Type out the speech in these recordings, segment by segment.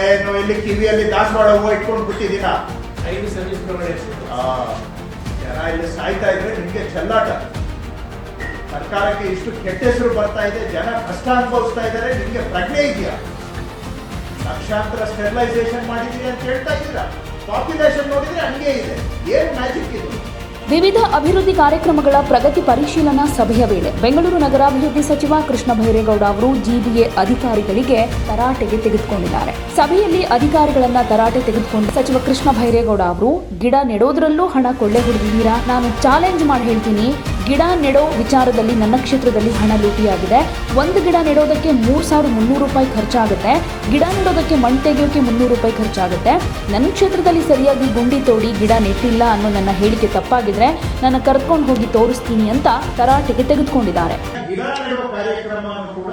ಏನು ಇಲ್ಲಿ ಕಿವಿಯಲ್ಲಿ ದಾಸವಾಳ ಹೂವು ಇಟ್ಕೊಂಡು ಬಿಟ್ಟಿದ್ದೀರಾ? 5 ಸರ್ವಿಸ್ ಪ್ರೊವೈಡರ್ಸ್. ಜನ ಇಲ್ಲಿ ಸಾಯ್ತಾ ಇದ್ರೆ ನಿಮ್ಗೆ ಚೆಲ್ಲಾಟ. ಸರ್ಕಾರಕ್ಕೆ ಇಷ್ಟು ಕೆಟ್ಟ ಹೆಸರು ಬರ್ತಾ ಇದೆ, ಜನ ಕಷ್ಟ ಅನುಭವಿಸ್ತಾ ಇದ್ದಾರೆ, ನಿಮ್ಗೆ ಪ್ರಜ್ಞೆ ಇದೆಯಾ? ಲಕ್ಷಾಂತರ ಸ್ಟೆರಿಲೈಸೇಷನ್ ಮಾಡಿದೀರಿ ಅಂತ ಹೇಳ್ತಾ ಇದ್ದೀರಾ. ಪಾಪ್ಯುಲೇಷನ್ ನೋಡಿದ್ರೆ ಹಂಗೆ ಇದೆ. ಏನು ಮ್ಯಾಜಿಕ್ ಇದು? ವಿವಿಧ ಅಭಿವೃದ್ಧಿ ಕಾರ್ಯಕ್ರಮಗಳ ಪ್ರಗತಿ ಪರಿಶೀಲನಾ ಸಭೆಯ ವೇಳೆ ಬೆಂಗಳೂರು ನಗರಾಭಿವೃದ್ಧಿ ಸಚಿವ ಕೃಷ್ಣ ಬೈರೇಗೌಡ ಅವರು ಜಿಬಿಎ ಅಧಿಕಾರಿಗಳಿಗೆ ತರಾಟೆಗೆ ತೆಗೆದುಕೊಂಡಿದ್ದಾರೆ. ಸಭೆಯಲ್ಲಿ ಅಧಿಕಾರಿಗಳನ್ನ ತರಾಟೆ ತೆಗೆದುಕೊಂಡು ಸಚಿವ ಕೃಷ್ಣ ಬೈರೇಗೌಡ ಅವರು ಗಿಡ ನೆಡೋದ್ರಲ್ಲೂ ಹಣ ಕೊಳ್ಳೆ ಹೊಡೆದಿದ್ದೀರಾ, ನಾನು ಚಾಲೆಂಜ್ ಮಾಡಿ ಹೇಳ್ತೀನಿ, ಗಿಡ ನೆಡೋ ವಿಚಾರದಲ್ಲಿ ನನ್ನ ಕ್ಷೇತ್ರದಲ್ಲಿ ಹಣ ಲೂಟಿಯಾಗಿದೆ. ಒಂದು ಗಿಡ ನೆಡೋದಕ್ಕೆ 3,300 ರೂಪಾಯಿ ಖರ್ಚಾಗುತ್ತೆ, ಗಿಡ ನೆಡೋದಕ್ಕೆ ಮಣ್ಣು ತೆಗೆಯೋಕೆ 300 ರೂಪಾಯಿ ಖರ್ಚಾಗುತ್ತೆ. ನನ್ನ ಕ್ಷೇತ್ರದಲ್ಲಿ ಸರಿಯಾಗಿ ಗುಂಡಿ ತೋಡಿ ಗಿಡ ನೆಟ್ಟಿಲ್ಲ ಅನ್ನೋ ನನ್ನ ಹೇಳಿಕೆ ತಪ್ಪಾಗಿದೆ, ನನ್ನ ಕರೆದುಕೊಂಡು ಹೋಗಿ ತೋರಿಸ್ತೀನಿ ಅಂತ ತರಾಟೆಗೆ ತೆಗೆದುಕೊಂಡಿದ್ದಾರೆ. ಗಿಡ ನೆಡುವ ಕಾರ್ಯಕ್ರಮವನ್ನು ಕೂಡ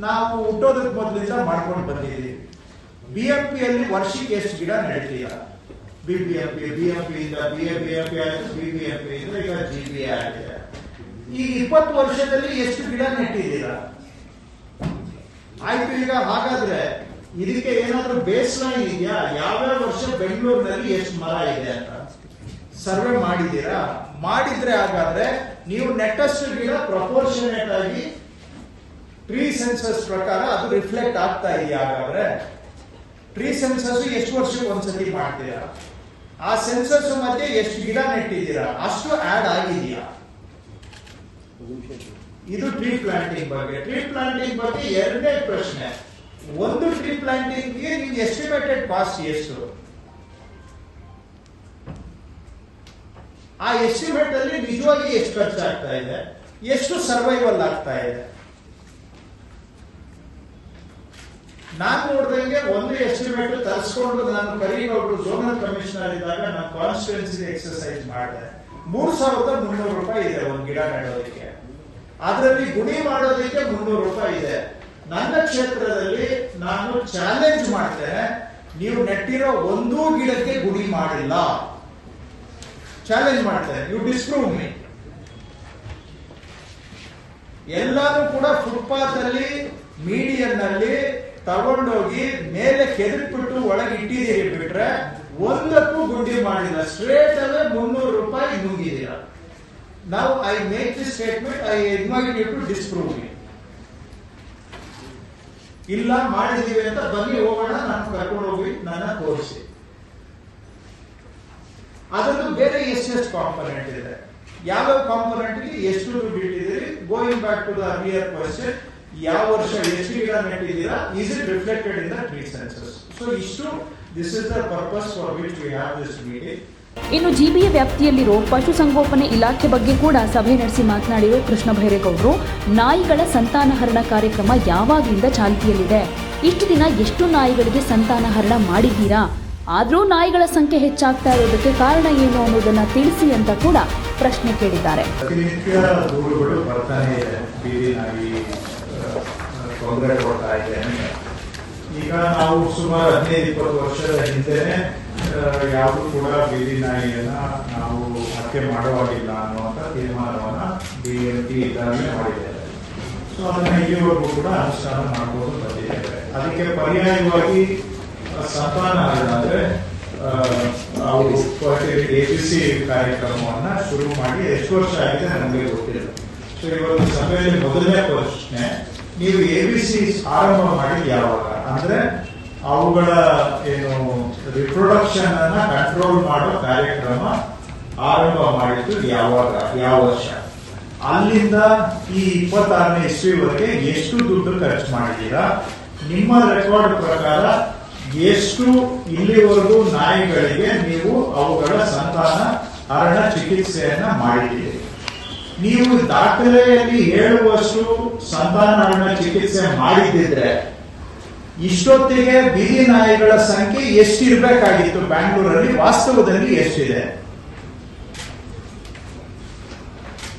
ನಾವು ಹುಟ್ಟೋದಕ್ಕೆ ಮೊದಲಿಂದ ಮಾಡ್ಕೊಂಡು ಬಂದಿದ್ದೀವಿ. ಬಿಎಂಪಿಯಲ್ಲಿ ವರ್ಷಕ್ಕೆ ಎಷ್ಟು ಗಿಡ ನೆಡ್ತೀರಾ? ಬಿಬಿಎಂಪಿ ಇಂದ ಬಿಎಂಪಿ ಆಯ್ತು, ಬಿಬಿಎಂಪಿ ಇಂದ ಈಗ ಜಿಬಿಎ ಆಗಿದೆ. ಈ 20 ವರ್ಷದಲ್ಲಿ ಎಷ್ಟು ಗಿಡ ನೆಟ್ಟಿದ್ದೀರಾ? ಆಯ್ತು, ಈಗ ಹಾಗಾದ್ರೆ ಇದಕ್ಕೆ ಏನಾದ್ರೂ ಬೇಸ್ ಲೈನ್ ಇದೆಯಾ? ಯಾವ್ಯಾವ ವರ್ಷ ಬೆಂಗಳೂರಿನಲ್ಲಿ ಎಷ್ಟು ಮರ ಇದೆ ಅಂತ ಸರ್ವೆ ಮಾಡಿದ್ದೀರಾ? ಮಾಡಿದ್ರೆ ಹಾಗಾದ್ರೆ ನೀವು ನೆಟ್ಟಷ್ಟು ಗಿಡ ಪ್ರಪೋರ್ಷನೇಟ್ ಆಗಿ ಟ್ರೀ ಸೆನ್ಸಸ್ ಪ್ರಕಾರ ಅದು ರಿಫ್ಲೆಕ್ಟ್ ಆಗ್ತಾ ಇದೆಯಾ? ಹಾಗಾದ್ರೆ ಟ್ರೀ ಸೆನ್ಸಸ್ ಎಷ್ಟು ವರ್ಷಕ್ಕೆ ಒಂದ್ಸತಿ ಮಾಡ್ತೀರಾ? ಆ ಸೆನ್ಸಸ್ ಮಧ್ಯೆ ಎಷ್ಟು ಗಿಡ ನೆಟ್ಟಿದ್ದೀರಾ ಅಷ್ಟು ಆಡ್ ಆಗಿದೆಯಾ? ಇದು ಟ್ರೀ ಪ್ಲಾಂಟಿಂಗ್ ಬಗ್ಗೆ. ಟ್ರೀ ಪ್ಲಾಂಟಿಂಗ್ ಬಗ್ಗೆ ಎರಡನೇ ಪ್ರಶ್ನೆ, ಒಂದು ಟ್ರೀ ಪ್ಲಾಂಟಿಂಗ್ಗೆ ನಿಮ್ಗೆ ಎಸ್ಟಿಮೇಟೆಡ್ ಕಾಸ್ಟ್ ಎಷ್ಟು? ಆ ಎಸ್ಟಿಮೇಟ್ ಅಲ್ಲಿ ನಿಜವಾಗಿ ಎಷ್ಟು ಖರ್ಚಾಗ್ತಾ ಇದೆ, ಎಷ್ಟು ಸರ್ವೈವಲ್ ಆಗ್ತಾ ಇದೆ? ನಾನು ನೋಡಿದಂಗೆ ಒಂದು ಎಸ್ಟಿಮೇಟ್ ತರಿಸ್ಕೊಂಡು ನಾನು ಕರೀಗೌಡರು ಝೋನಲ್ ಕಮಿಷನರ್ ಇದ್ದಾಗ ನಾನು ಕಾನ್ಸ್ಟಿಟ್ಯೂನ್ಸಿ ಎಕ್ಸರ್ಸೈಸ್ ಮಾಡಿದೆ. 3,300 ರೂಪಾಯಿ ಇದೆ ಒಂದು ಗಿಡ ನೆಡೋದಕ್ಕೆ, ಅದರಲ್ಲಿ ಗುಡಿ ಮಾಡೋದಕ್ಕೆ 300 ರೂಪಾಯಿ ಇದೆ. ನನ್ನ ಕ್ಷೇತ್ರದಲ್ಲಿ ನಾನು ಚಾಲೆಂಜ್ ಮಾಡ್ತೇನೆ, ನೀವು ನೆಟ್ಟಿರೋ ಒಂದೂ ಗಿಡಕ್ಕೆ ಗುಡಿ ಮಾಡಿಲ್ಲ. ಚಾಲೆಂಜ್ ಮಾಡ್ತೇನೆ, ಯು ಡಿಸ್ಪ್ರೂವ್ ಮೀ. ಎಲ್ಲಾನು ಕೂಡ ಫುಟ್ಪಾತ್ ಅಲ್ಲಿ ಮೀಡಿಯನ್ ಅಲ್ಲಿ ತಗೊಂಡೋಗಿ ಮೇಲೆ ಕೆದಕ್ಬಿಟ್ಟು ಒಳಗೆ ಇಟ್ಟಿದ್ದೀರಿ, ಬಿಟ್ರೆ ಒಂದಕ್ಕೂ ಗುಂಡಿ ಮಾಡಿಲ್ಲ. ಸ್ಟ್ರೇಟ್ ಅವೇ 300 ರೂಪಾಯಿ ನುಂಗಿದ್ದೀರಾ. ನಾವು I make this statement, I invite you to disprove me. ಇಲ್ಲ ಮಾಡಿದೀವಿ ಅಂತ ಬನ್ನಿ ಹೋಗೋಣ, ನಾನು ಕರ್ಕೊಂಡು ಹೋಗಿ ನನ್ನ ತೋರಿಸಿ. ಅದನ್ನು ಬೇರೆ ಎಷ್ಟೆಷ್ಟು ಕಾಂಪೊನೆಂಟ್ ಇದೆ, ಯಾವ ಕಾಂಪೊನೆಂಟ್ಗೆ ಎಷ್ಟು ದುಡ್ಡು ಇಟ್ಟಿದ್ದೀರಿ? Going back to the earlier question, ಯಾವ ವರ್ಷ ಎಷ್ಟು ಗಿಡ ನೆಟ್ಟಿದ್ದೀರಾ, is it reflected in the tree census? So ಇಷ್ಟು, this is the purpose for which we have this meeting. ಇನ್ನು ಜಿಬಿಎ ವ್ಯಾಪ್ತಿಯಲ್ಲಿರೋ ಪಶುಸಂಗೋಪನೆ ಇಲಾಖೆ ಬಗ್ಗೆ ಕೂಡ ಸಭೆ ನಡೆಸಿ ಮಾತನಾಡಿರೋ ಕೃಷ್ಣ ಬೈರೇಗೌಡರು, ನಾಯಿಗಳ ಸಂತಾನಹರಣ ಕಾರ್ಯಕ್ರಮ ಯಾವಾಗಲಿಂದ ಚಾಲ್ತಿಯಲ್ಲಿದೆ, ಇಷ್ಟು ದಿನ ಎಷ್ಟು ನಾಯಿಗಳಿಗೆ ಸಂತಾನಹರಣ ಮಾಡಿದ್ದೀರಾ, ಆದರೂ ನಾಯಿಗಳ ಸಂಖ್ಯೆ ಹೆಚ್ಚಾಗ್ತಾ ಇರೋದಕ್ಕೆ ಕಾರಣ ಏನು ಅನ್ನೋದನ್ನ ತಿಳಿಸಿ ಅಂತ ಕೂಡ ಪ್ರಶ್ನೆ ಕೇಳಿದ್ದಾರೆ. ಪ್ರತಿನಿತ್ಯ ದೂರುಗಳು ಬರ್ತಾನೆ ಇದೆ, ಬೀದಿ ನಾಯಿ ತೊಂದರೆ ಕೊಡ್ತಾ ಇದೆ. ಈಗ ನಾವು ಸುಮಾರು 15-20 ವರ್ಷದ ಹಿಂದೆನೆ ಯಾವುದು ಕೂಡ ಬೀದಿ ನಾಯಿಯನ್ನ ನಾವು ಹತ್ಯೆ ಮಾಡುವಾಗಿಲ್ಲ ಅನ್ನುವಂಥ ತೀರ್ಮಾನವನ್ನ ಬಿಎಂಪಿ ಇದ್ದಾಗಲೇ ಮಾಡಿದ್ದೇವೆ. ಸೊ ಅದನ್ನ ಇಲ್ಲಿವರೆಗೂ ಕೂಡ ಅನುಷ್ಠಾನ ಮಾಡ್ಬೋದು ಬಂದಿದ್ದೇವೆ. ಅದಕ್ಕೆ ಪರ್ಯಾಯವಾಗಿ ಸಂತಾನಹರಣ ಅಂದ್ರೆ ಅವರು ABC ಕಾರ್ಯಕ್ರಮವನ್ನ ಶುರು ಮಾಡಿ ಎಷ್ಟು ವರ್ಷ ಆಗಿದೆ ನಮಗೆ ಗೊತ್ತಿಲ್ಲ. ಸೊ ಇವತ್ತು ಸಭೆಯಲ್ಲಿ ಮೊದಲನೇ ಪ್ರಶ್ನೆ, ನೀವು ABC ಆರಂಭ ಮಾಡಿದ ಯಾವಾಗ? ಅಂದ್ರೆ ಅವುಗಳ ಏನು ರಿಪ್ರೊಡಕ್ಷನ್ ಅನ್ನ ಕಂಟ್ರೋಲ್ ಮಾಡೋ ಕಾರ್ಯಕ್ರಮ ಆರಂಭ ಮಾಡಿದ್ದು ಯಾವಾಗ, ಯಾವ ವರ್ಷ? ಅಲ್ಲಿಂದ ಈ 26ನೇ ಇಸ್ವಿವರೆಗೆ ಎಷ್ಟು ದುಡ್ಡು ಖರ್ಚು ಮಾಡಿದ್ದೀರಾ? ನಿಮ್ಮ ರೆಕಾರ್ಡ್ ಪ್ರಕಾರ ಎಷ್ಟು ಇಲ್ಲಿವರೆಗೂ ನಾಯಿಗಳಿಗೆ ನೀವು ಅವುಗಳ ಸಂತಾನಹರಣ ಚಿಕಿತ್ಸೆಯನ್ನ ಮಾಡಿದ್ದೀರಿ? ನೀವು ದಾಖಲೆಯಲ್ಲಿ ಹೇಳುವಷ್ಟು ಸಂತಾನಹರಣ ಚಿಕಿತ್ಸೆ ಮಾಡಿದ್ದಿದ್ರೆ ಇಷ್ಟೊತ್ತಿಗೆ ಬೀದಿ ನಾಯಿಗಳ ಸಂಖ್ಯೆ ಎಷ್ಟಿರ್ಬೇಕಾಗಿತ್ತು ಬ್ಯಾಂಗ್ಳೂರಲ್ಲಿ? ವಾಸ್ತವದಲ್ಲಿ ಎಷ್ಟಿದೆ?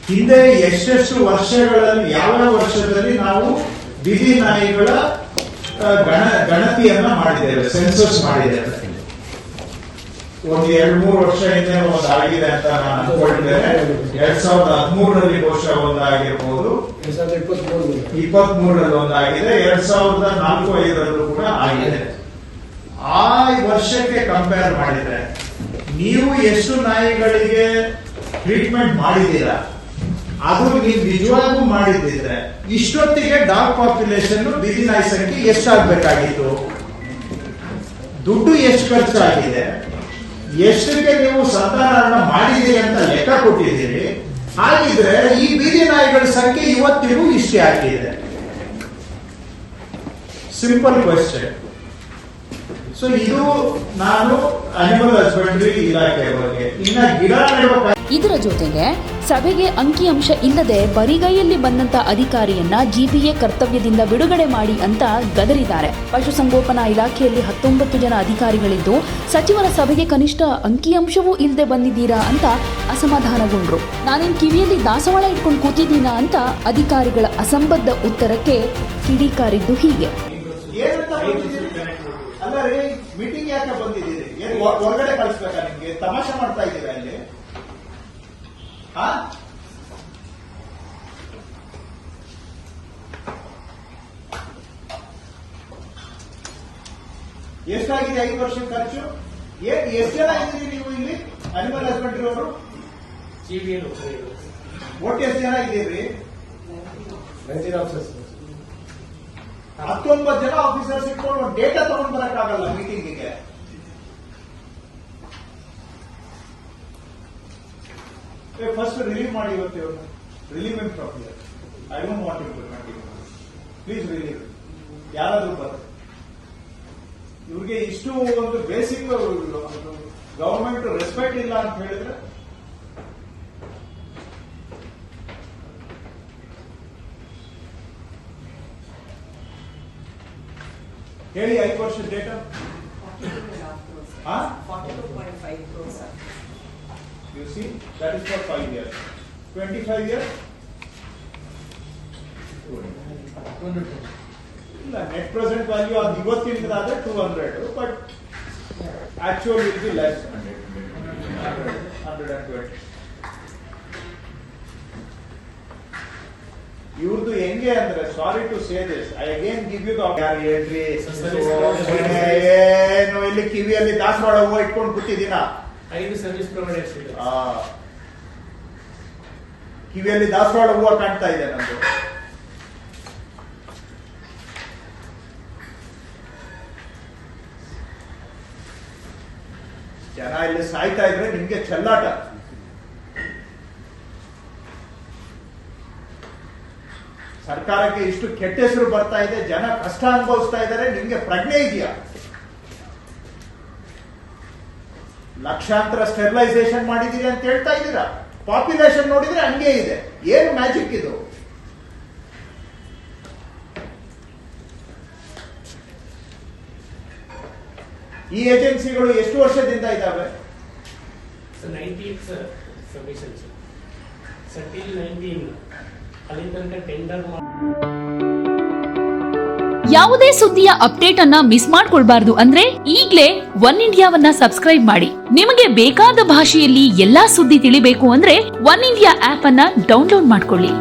ಹಿಂದೆ ಎಷ್ಟೆಷ್ಟು ವರ್ಷಗಳಲ್ಲಿ, ಯಾವ ವರ್ಷದಲ್ಲಿ ನಾವು ಬೀದಿ ನಾಯಿಗಳ ಗಣತಿಯನ್ನ ಮಾಡಿದ್ದೇವೆ, ಸೆನ್ಸಸ್ ಮಾಡಿದ್ದೇವೆ? ಒಂದು 2-3 ವರ್ಷ ಹಿಂದೆ ಒಂದು ಆಗಿದೆ ಅಂತ ನಾನು ಅನ್ಕೊಳ್ತೇನೆ. 2013ರಲ್ಲಿ ಬಹುಶಃ ಒಂದಾಗಿರ್ಬೋದು, 2023ರಲ್ಲಿ ಒಂದಾಗಿದೆ, 2004-05ರಲ್ಲೂ ಕೂಡ ಆಗಿದೆ. ಆ ವರ್ಷಕ್ಕೆ ಕಂಪೇರ್ ಮಾಡಿದ್ರೆ ನೀವು ಎಷ್ಟು ನಾಯಿಗಳಿಗೆ ಟ್ರೀಟ್ಮೆಂಟ್ ಮಾಡಿದ್ದೀರಾ, ಅದು ನೀವು ನಿಜವಾಗೂ ಮಾಡಿದ್ರೆ ಇಷ್ಟೊತ್ತಿಗೆ ಡಾಗ್ ಪಾಪ್ಯುಲೇಷನ್, ಬೀದಿ ನಾಯಿ ಸಂಖ್ಯೆ ಎಷ್ಟಾಗಬೇಕಾಗಿತ್ತು, ದುಡ್ಡು ಎಷ್ಟು ಖರ್ಚಾಗಿದೆ, ಎಷ್ಟಕ್ಕೆ ನೀವು ಸಂತಾನ ಮಾಡಿದ್ದೀರಿ ಅಂತ ಲೆಕ್ಕ ಕೊಟ್ಟಿದ್ದೀರಿ. ಹಾಗಿದ್ರೆ ಈ ಬೀದಿ ನಾಯಿಗಳ ಸಂಖ್ಯೆ ಇವತ್ತಿಗೂ ಇಷ್ಟೇ ಆಗಿದೆ. Simple question. ಸೊ ಇದು ನಾನು ಅನಿಮಲ್ ಹಸ್ಬೆಂಡ್ರಿ ಇಲಾಖೆ ಬಗ್ಗೆ. ಇನ್ನ ಗಿಡ ನೆಡುವ ಇದರ ಜೊತೆಗೆ ಸಭೆಗೆ ಅಂಕಿಅಂಶ ಇಲ್ಲದೆ ಬರಿಗೈಯಲ್ಲಿ ಬಂದಂತ ಅಧಿಕಾರಿಯನ್ನ ಜಿಬಿಎ ಕರ್ತವ್ಯದಿಂದ ಬಿಡುಗಡೆ ಮಾಡಿ ಅಂತ ಗದರಿದ್ದಾರೆ. ಪಶುಸಂಗೋಪನಾ ಇಲಾಖೆಯಲ್ಲಿ 19 ಜನ ಅಧಿಕಾರಿಗಳಿದ್ದು ಸಚಿವರ ಸಭೆಗೆ ಕನಿಷ್ಠ ಅಂಕಿಅಂಶವೂ ಇಲ್ಲದೆ ಬಂದಿದ್ದೀರಾ ಅಂತ ಅಸಮಾಧಾನಗೊಂಡ್ರು. ನಾನೇನ್ ಕಿವಿಯಲ್ಲಿ ದಾಸವಾಳ ಇಟ್ಕೊಂಡು ಕೂತಿದ್ದೀನಾ ಅಂತ ಅಧಿಕಾರಿಗಳ ಅಸಂಬದ್ಧ ಉತ್ತರಕ್ಕೆ ಕಿಡಿಕಾರಿದ್ದು ಹೀಗೆ. ಅಲ್ಲ ರೀ, ಮೀಟಿಂಗ್ ಯಾಕೆ ಬಂದಿದ್ದೀರಿ? ಹೊರಗಡೆ ಕಳಿಸ್ಬೇಕಾ? ನಿಮ್ಗೆ ತಮಾಷೆ ಮಾಡ್ತಾ ಇದ್ದೀರಾ ಇಲ್ಲಿ? ಎಷ್ಟಾಗಿದೆ 5 ವರ್ಷದ ಖರ್ಚು? ಎಷ್ಟು ಜನ ಇದ್ದೀರಿ ನೀವು ಇಲ್ಲಿ ಅನಿಮಲ್ ಹಸ್ಬೆಂಡ್ರಿ ಅವರು? ಒಟ್ಟು ಎಷ್ಟು ಜನ ಇದ್ದೀರಿ? 19 ಜನ ಆಫೀಸರ್ಸ್ ಇಟ್ಕೊಂಡು ಡೇಟಾ ತಗೊಂಡ್ ಬರಕ್ಕಾಗಲ್ಲ ಮೀಟಿಂಗಿಗೆ. ಫಸ್ಟ್ ರಿಲೀವ್ ಮಾಡಿ ಇವತ್ತು. ರಿಲೀವ್ ಇನ್ ಪ್ರೊಫಿಯರ್. I don't want you to continue. Please relieve. ಯಾರಾದ್ರೂ ಬರುತ್ತೆ. ಇವ್ರಿಗೆ ಇಷ್ಟು ಒಂದು ಬೇಸಿಕ್ ಗವರ್ಮೆಂಟ್ ರೆಸ್ಪೆಕ್ಟ್ ಇಲ್ಲ ಅಂತ ಹೇಳಿದ್ರೆ ಹೇಳಿ. 5 ವರ್ಷದ data 42.5 crores. You see, that is for 5 years. 25 years? ಇಲ್ಲ, net present value ಅದು ಇವತ್ತಿನದಾದ್ರೆ 200, but actual will be less. 120. ಇವ್ರದ್ದು ಹೆಂಗೆ ಅಂದ್ರೆ, sorry to say this, I again give you the ಹೇಳ್ರಿ. ಏನು ಇಲ್ಲಿ ಕಿವಿಯಲ್ಲಿ ದಾಸವಾಳ ಹೂವು ಇಟ್ಕೊಂಡು ಕೂತಿದ್ದೀನ? 5 ಸರ್ವಿಸ್ ಪ್ರೊವೈಡರ್ಸ್ ಇದೆ. ಕಿವಿಯಲ್ಲಿ ದಾಸವಾಳ ಹೂವು ಕಾಣ್ತಾ ಇದೆ ನಂದು. ಜನ ಇಲ್ಲಿ ಸಾಯ್ತಾ ಇದ್ರೆ ನಿಮ್ಗೆ ಚೆಲ್ಲಾಟ. ಸರ್ಕಾರಕ್ಕೆ ಇಷ್ಟು ಕೆಟ್ಟ ಹೆಸರು ಬರ್ತಾ ಇದೆ, ಜನ ಕಷ್ಟ ಅನುಭವಿಸ್ತಾ ಇದ್ದಾರೆ, ನಿಮ್ಗೆ ಪ್ರಜ್ಞೆ ಇದೆಯಾ? ಲಕ್ಷಾಂತರ ಸ್ಟೆರಿಲೈಸೇಷನ್ ಮಾಡಿದೀರಿ ಅಂತ ಹೇಳ್ತಾ ಇದ್ದೀರಾ. ಪಾಪ್ಯುಲೇಷನ್ ನೋಡಿದ್ರೆ ಹಂಗೆ ಇದೆ. ಏನು ಮ್ಯಾಜಿಕ್ ಇದು? ಈ ಏಜೆನ್ಸಿಗಳು ಎಷ್ಟು ವರ್ಷದಿಂದ ಇದ್ದಾವೆ? 90 ಸಬ್ಮಿಷನ್ಸ್. 19 ಅಲ್ಲಿ ತನಕ ಟೆಂಡರ್ ಯಾವುದೇ ಸುದ್ದಿಯ ಅಪ್ಡೇಟ್ ಅನ್ನ ಮಿಸ್ ಮಾಡ್ಕೊಳ್ಬಾರ್ದು ಅಂದ್ರೆ ಈಗ್ಲೇ ಒನ್ ಇಂಡಿಯಾವನ್ನ ಸಬ್ಸ್ಕ್ರೈಬ್ ಮಾಡಿ. ನಿಮಗೆ ಬೇಕಾದ ಭಾಷೆಯಲ್ಲಿ ಎಲ್ಲಾ ಸುದ್ದಿ ತಿಳಿಬೇಕು ಅಂದ್ರೆ ಒನ್ ಇಂಡಿಯಾ ಆಪ್ ಅನ್ನ ಡೌನ್ಲೋಡ್ ಮಾಡ್ಕೊಳ್ಳಿ.